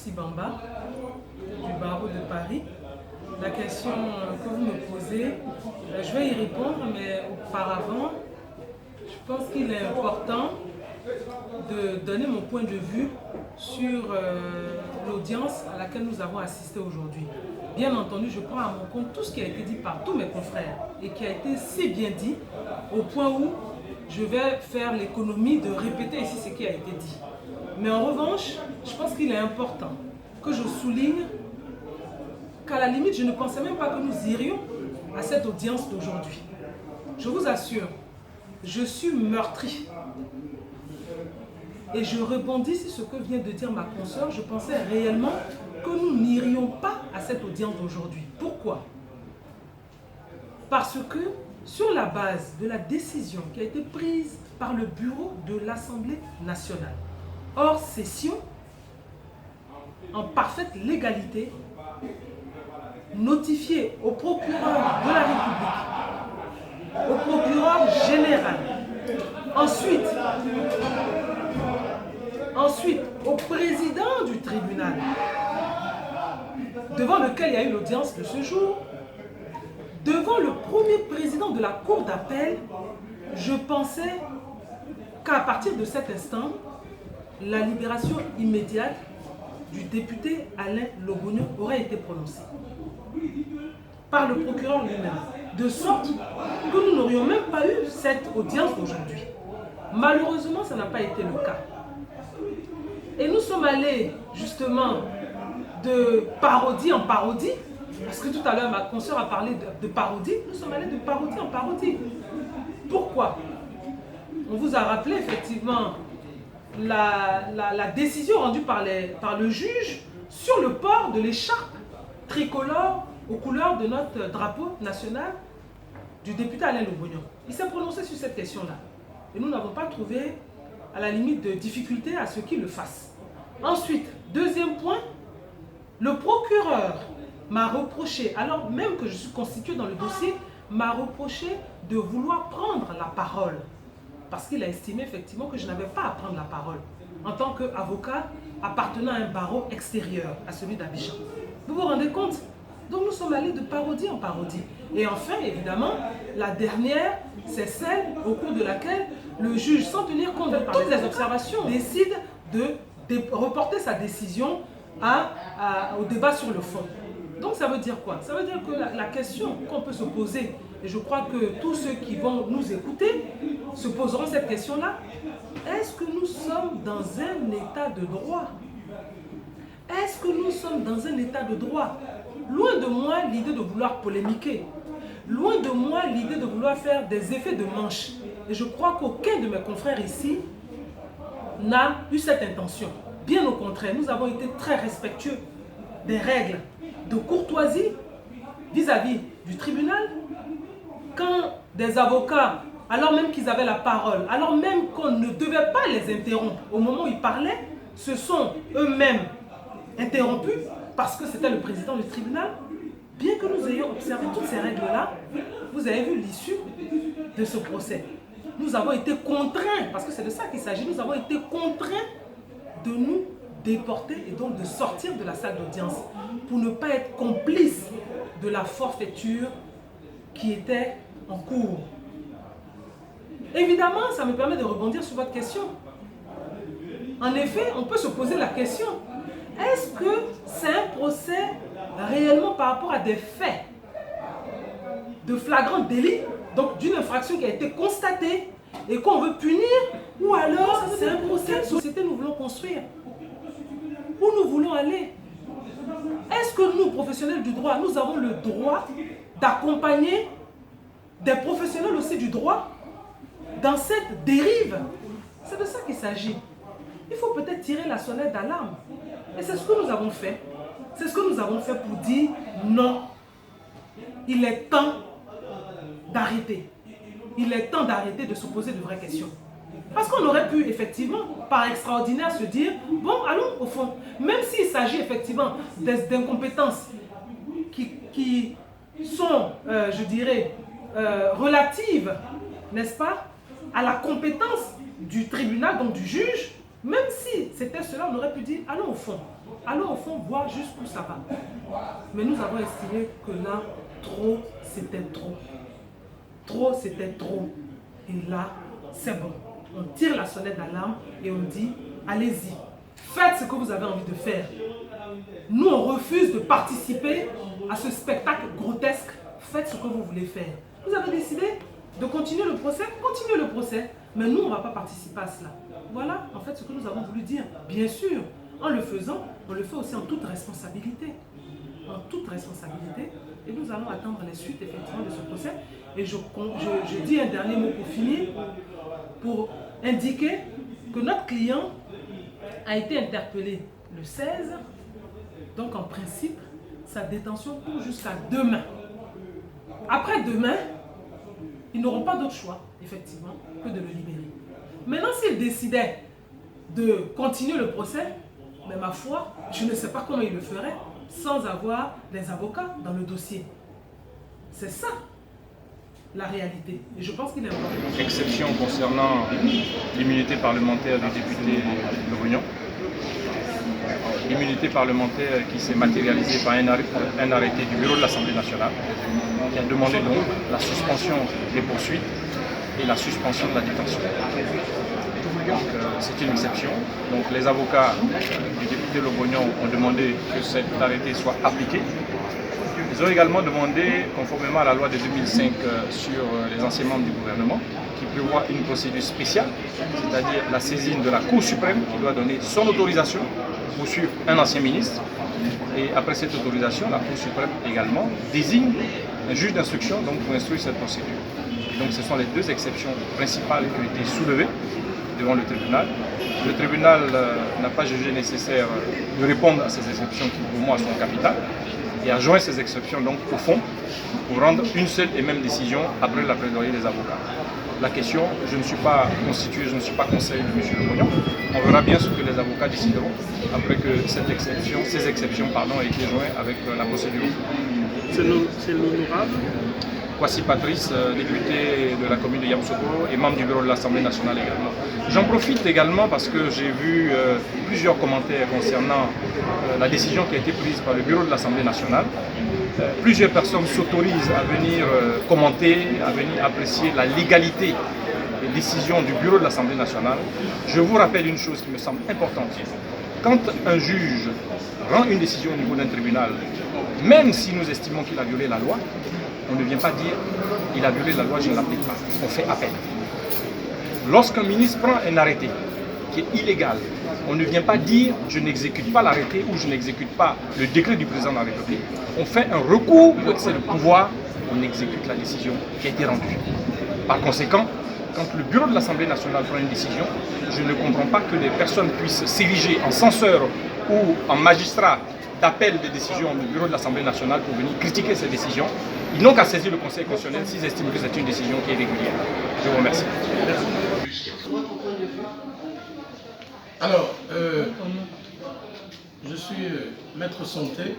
Sibamba du barreau de Paris. La question que vous me posez, je vais y répondre, mais auparavant, je pense qu'il est important de donner mon point de vue sur l'audience à laquelle nous avons assisté aujourd'hui. Bien entendu, je prends à mon compte tout ce qui a été dit par tous mes confrères et qui a été si bien dit au point où je vais faire l'économie de répéter ici ce qui a été dit. Mais en revanche, je pense qu'il est important que je souligne qu'à la limite, je ne pensais même pas que nous irions à cette audience d'aujourd'hui. Je vous assure, je suis meurtri. Et je rebondis sur ce que vient de dire ma consoeur. Je pensais réellement que nous n'irions pas à cette audience d'aujourd'hui. Pourquoi? Parce que sur la base de la décision qui a été prise par le bureau de l'Assemblée nationale, hors session, en parfaite légalité, notifiée au procureur de la République, au procureur général, ensuite au président du tribunal, devant lequel il y a eu l'audience de ce jour, devant le premier président de la cour d'appel, je pensais qu'à partir de cet instant, la libération immédiate du député Alain Lobogno aurait été prononcée par le procureur lui-même, de sorte que nous n'aurions même pas eu cette audience d'aujourd'hui. Malheureusement, ça n'a pas été le cas. Et nous sommes allés justement de parodie en parodie, parce que tout à l'heure ma consoeur a parlé de parodie, nous sommes allés de parodie en parodie. Pourquoi? On vous a rappelé effectivement la décision rendue par le juge sur le port de l'écharpe tricolore aux couleurs de notre drapeau national du député Alain Lobogno. Il s'est prononcé sur cette question-là. Et nous n'avons pas trouvé à la limite de difficulté à ce qu'il le fasse. Ensuite, deuxième point, le procureur m'a reproché, alors même que je suis constitué dans le dossier, m'a reproché de vouloir prendre la parole. Parce qu'il a estimé effectivement que je n'avais pas à prendre la parole en tant qu'avocat appartenant à un barreau extérieur à celui d'Abidjan. Vous vous rendez compte? Donc nous sommes allés de parodie en parodie. Et enfin, évidemment, la dernière, c'est celle au cours de laquelle le juge, sans tenir compte de toutes les observations, décide de reporter sa décision au débat sur le fond. Donc ça veut dire quoi? Ça veut dire que la question qu'on peut se poser, et je crois que tous ceux qui vont nous écouter se poseront cette question-là, est-ce que nous sommes dans un état de droit? Est-ce que nous sommes dans un état de droit? Loin de moi l'idée de vouloir polémiquer, loin de moi l'idée de vouloir faire des effets de manche. Et je crois qu'aucun de mes confrères ici n'a eu cette intention. Bien au contraire, nous avons été très respectueux des règles de courtoisie vis-à-vis du tribunal. Quand des avocats, alors même qu'ils avaient la parole, alors même qu'on ne devait pas les interrompre au moment où ils parlaient, se sont eux-mêmes interrompus parce que c'était le président du tribunal. Bien que nous ayons observé toutes ces règles-là, vous avez vu l'issue de ce procès. Nous avons été contraints, parce que c'est de ça qu'il s'agit, nous avons été contraints de nous déporter et donc de sortir de la salle d'audience pour ne pas être complices de la forfaiture qui était en cours. Évidemment, ça me permet de rebondir sur votre question. En effet, on peut se poser la question, est-ce que c'est un procès réellement par rapport à des faits de flagrant délit, donc d'une infraction qui a été constatée et qu'on veut punir, ou alors c'est un procès de société que nous voulons construire? Où nous voulons aller? Est-ce que nous, professionnels du droit, nous avons le droit d'accompagner des professionnels aussi du droit dans cette dérive? C'est de ça qu'il s'agit. Il faut peut-être tirer la sonnette d'alarme. Et c'est ce que nous avons fait. C'est ce que nous avons fait pour dire non. Il est temps d'arrêter. Il est temps d'arrêter de se poser de vraies questions. Parce qu'on aurait pu effectivement, par extraordinaire, se dire, bon, allons au fond. Même s'il s'agit effectivement d'incompétences qui sont, je dirais, relatives, n'est-ce pas, à la compétence du tribunal, donc du juge, même si c'était cela, on aurait pu dire, allons au fond. allons au fond voir jusqu'où ça va. Mais nous avons estimé que là, trop, c'était trop. Trop, c'était trop. Et là, c'est bon. On tire la sonnette d'alarme et on dit, allez-y, faites ce que vous avez envie de faire. Nous, on refuse de participer à ce spectacle grotesque. Faites ce que vous voulez faire. Vous avez décidé de continuer le procès, continuez le procès. Mais nous, on ne va pas participer à cela. Voilà, en fait, ce que nous avons voulu dire. Bien sûr, en le faisant, on le fait aussi en toute responsabilité. En toute responsabilité. Et nous allons attendre les suites, effectivement, de ce procès. Et je dis un dernier mot pour finir, pour indiquer que notre client a été interpellé le 16. Donc, en principe, sa détention court jusqu'à demain. Après demain, ils n'auront pas d'autre choix, effectivement, que de le libérer. Maintenant, s'ils décidaient de continuer le procès, mais ma foi, je ne sais pas comment ils le feraient sans avoir des avocats dans le dossier. C'est ça, la réalité. Et je pense qu'il est important. Exception concernant l'immunité parlementaire du député Le Bognon. L'immunité parlementaire qui s'est matérialisée par un arrêté du bureau de l'Assemblée nationale qui a demandé donc la suspension des poursuites et la suspension de la détention. C'est une exception. Donc les avocats du député Le Bognon ont demandé que cet arrêté soit appliqué. Ils ont également demandé, conformément à la loi de 2005 sur les anciens membres du gouvernement, qui prévoit une procédure spéciale, c'est-à-dire la saisine de la Cour suprême qui doit donner son autorisation pour suivre un ancien ministre. Et après cette autorisation, la Cour suprême également désigne un juge d'instruction pour instruire cette procédure. Donc ce sont les deux exceptions principales qui ont été soulevées devant le tribunal. Le tribunal n'a pas jugé nécessaire de répondre à ces exceptions qui pour moi sont capitales et a joint ces exceptions donc au fond pour rendre une seule et même décision après la plaidoirie des avocats. La question, je ne suis pas constitué, je ne suis pas conseiller de M. Le Bognon. On verra bien ce que les avocats décideront après que ces exceptions aient été jointes avec la procédure. C'est l'honorable Kwasi Patrice, député de la commune de Yamoussoukro et membre du bureau de l'Assemblée nationale également. J'en profite également parce que j'ai vu plusieurs commentaires concernant la décision qui a été prise par le bureau de l'Assemblée nationale. Plusieurs personnes s'autorisent à venir commenter, à venir apprécier la légalité des décisions du bureau de l'Assemblée nationale. Je vous rappelle une chose qui me semble importante. Quand un juge rend une décision au niveau d'un tribunal, même si nous estimons qu'il a violé la loi, on ne vient pas dire il a violé la loi, je ne l'applique pas. On fait appel. Lorsqu'un ministre prend un arrêté qui est illégal, on ne vient pas dire je n'exécute pas l'arrêté ou je n'exécute pas le décret du président de la République. On fait un recours pour excès de pouvoir, on exécute la décision qui a été rendue. Par conséquent, quand le bureau de l'Assemblée nationale prend une décision, je ne comprends pas que des personnes puissent s'ériger en censeur ou en magistrat d'appel des décisions du bureau de l'Assemblée nationale pour venir critiquer ces décisions. Ils n'ont qu'à saisir le Conseil constitutionnel s'ils estiment que c'est une décision qui est régulière. Je vous remercie. Alors, je suis Maître Santé,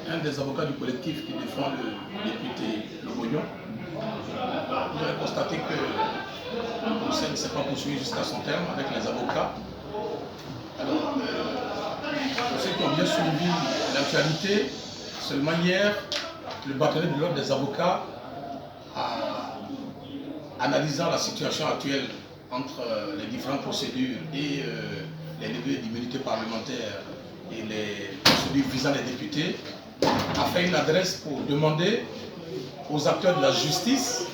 un des avocats du collectif qui défend le député Le Bognon. Vous avez constaté que le procès ne s'est pas poursuivi jusqu'à son terme avec les avocats. Alors, pour ceux qui ont bien suivi l'actualité, seulement hier, le bâtonnier de l'ordre des avocats, analysant la situation actuelle entre les différentes procédures et les degrés d'immunité parlementaire et les procédures visant les députés, a fait une adresse pour demander aux acteurs de la justice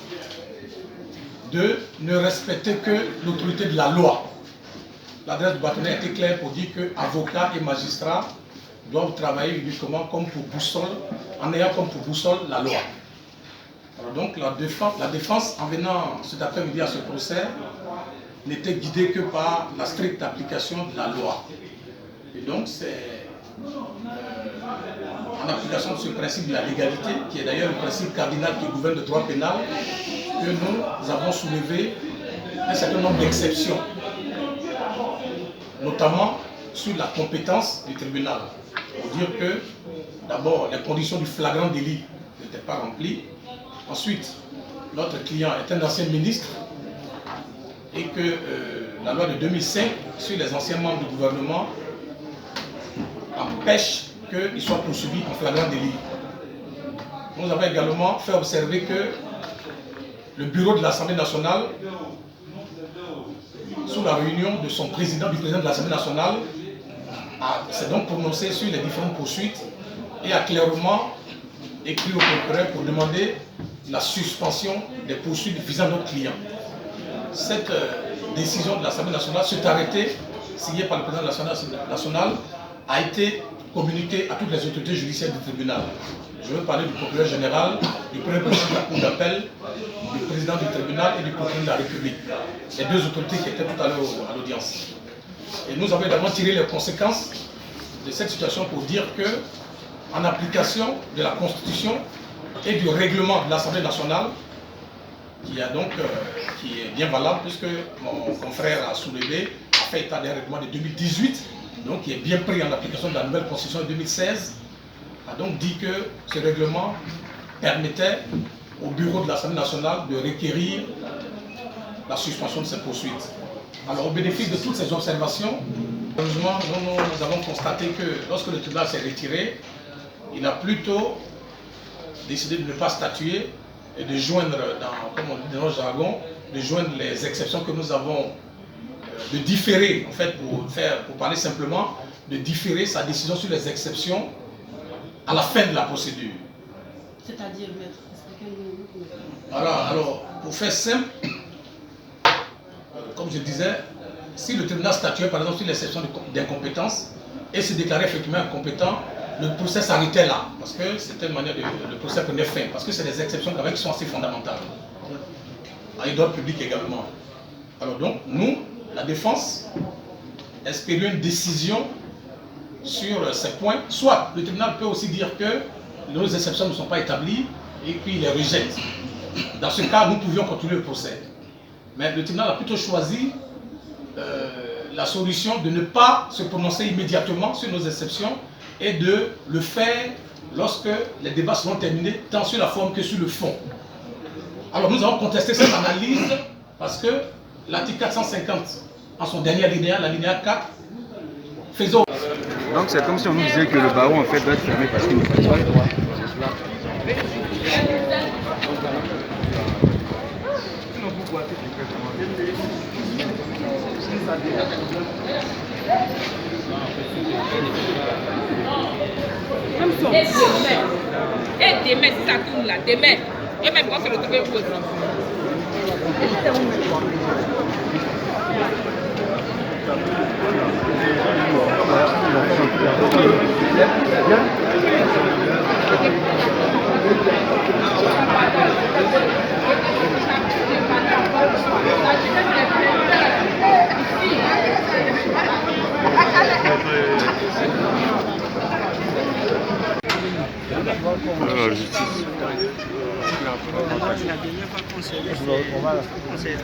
de ne respecter que l'autorité de la loi. L'adresse du bâtonnier a été claire pour dire que avocats et magistrats doivent travailler uniquement comme pour boussole, en ayant comme pour boussole la loi. Alors donc la défense en venant cet après-midi à ce procès n'était guidée que par la stricte application de la loi. Et donc c'est en application de ce principe de la légalité, qui est d'ailleurs le principe cardinal qui gouverne le droit pénal, que nous avons soulevé un certain nombre d'exceptions, notamment sur la compétence du tribunal. Pour dire que, d'abord, les conditions du flagrant délit n'étaient pas remplies. Ensuite, notre client est un ancien ministre et que la loi de 2005 sur les anciens membres du gouvernement a empêche qu'il soit poursuivi en flagrant délit. Nous avons également fait observer que le bureau de l'Assemblée nationale, sous la réunion de son président, du président de l'Assemblée nationale, s'est donc prononcé sur les différentes poursuites et a clairement écrit au procureur pour demander la suspension des poursuites visant nos clients. Cette décision de l'Assemblée nationale, cet arrêté signé par le président de l'Assemblée nationale, a été communiqué à toutes les autorités judiciaires du tribunal. Je veux parler du procureur général, du premier président de la Cour d'appel, du président du tribunal et du procureur de la République. Les deux autorités qui étaient tout à l'heure à l'audience. Et nous avons également tiré les conséquences de cette situation pour dire que, en application de la Constitution et du règlement de l'Assemblée nationale, qui est bien valable puisque mon confrère a soulevé, a fait état d'un règlement de 2018, donc qui est bien pris en application de la nouvelle Constitution de 2016, a donc dit que ce règlement permettait au bureau de l'Assemblée nationale de requérir la suspension de ces poursuites. Alors, au bénéfice de toutes ces observations, heureusement, nous avons constaté que lorsque le tribunal s'est retiré, il a plutôt décidé de ne pas statuer et de joindre, comme on dit dans notre jargon, de joindre les exceptions que nous avons, de différer, en fait, pour parler simplement, de différer sa décision sur les exceptions à la fin de la procédure. C'est-à-dire, maître, expliquez-nous. Alors, pour faire simple, comme je disais, si le tribunal statuait par exemple sur l'exception d'incompétence et se déclarait effectivement incompétent, le procès s'arrêtait là, parce que c'était une manière le procès prenait fin, parce que c'est des exceptions quand même qui sont assez fondamentales. Et d'ordre public également. Alors donc, nous, la défense, espérions une décision sur ces points, soit le tribunal peut aussi dire que nos exceptions ne sont pas établies et puis il les rejette. Dans ce cas, nous pouvions continuer le procès. Mais le tribunal a plutôt choisi la solution de ne pas se prononcer immédiatement sur nos exceptions et de le faire lorsque les débats seront terminés, tant sur la forme que sur le fond. Alors nous avons contesté cette analyse parce que l'article 450, en son dernier alinéa, l'alinéa 4, faisait... Donc c'est comme si on nous disait que le barreau en fait doit être fermé parce qu'il ne fait pas le droit. Et demain, si ça tourne là, demain, et même quand c'est le trouver pause. La justice. La dernière fois qu'on s'est